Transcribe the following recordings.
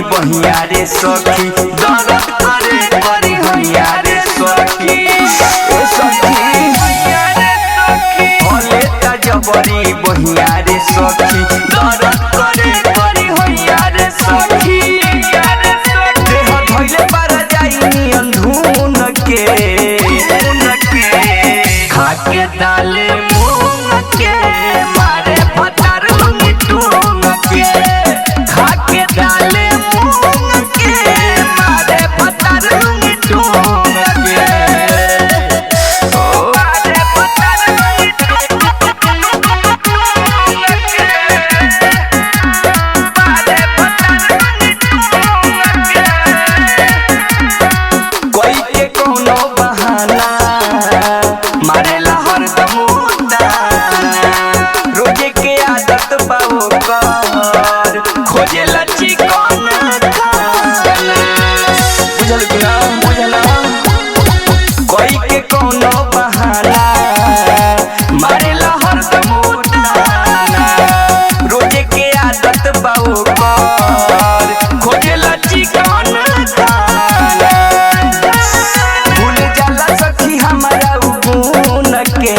बहिया रे सखी दर्द करे करी हैया रे सखी ए सखी भले ता जबरी बहिया रे सखी दर्द करे करी हैया रे सखी देह धइले पर जाई अंधुन के खाके डाले मुंह के मारे फटार लंगी टूंग के खाके डाले मुंह के मारे फटार लंगी टूंग के ओ मारे फटार लंगी टूंग के मारे फटार लंगी टूंग के कोई के कोनो बहाना मारेला हरदम रोजे के आदत बाओ कर खोजेला चिकन बुझल कि ना बुझला कोई के कोनो बहाना मारेला हरदम रोजे के आदत बाओ कर खोजेला चिकन भूल जाला सखी हमारा गुण के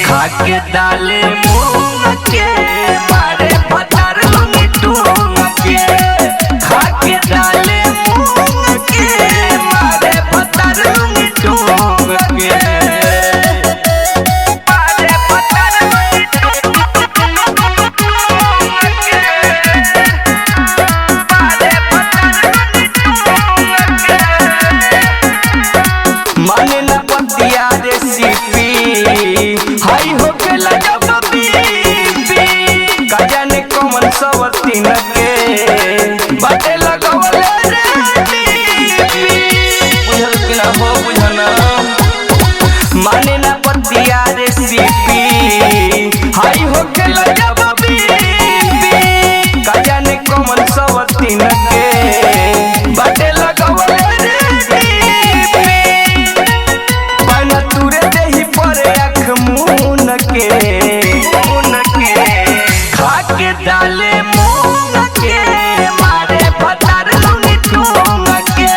खाके डाले मुंह के मारे फटार लंगी टूंग के खाके डाले मुंह के मारे फटार लंगी टूंग के मारे फटार लंगी टूंग के मारे फटार लंगी टूंग के माने ना बतिया रेसिपी हाई हो गेला जब बीपी का जाने कौन सवती न के बाटे लगवले रे बीपी बुझल कि ना हो बुझना माने ना बतिया रेसिपी हाई हो गेला जब बीपी का जाने कौन सवती न के बाटे लगवले रे खाके डाले मुंह के मारे फटार लंगी टूंग के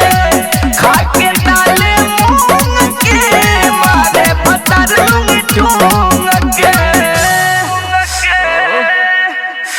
खाके डाले मुंह के मारे फटार लंगी टूंग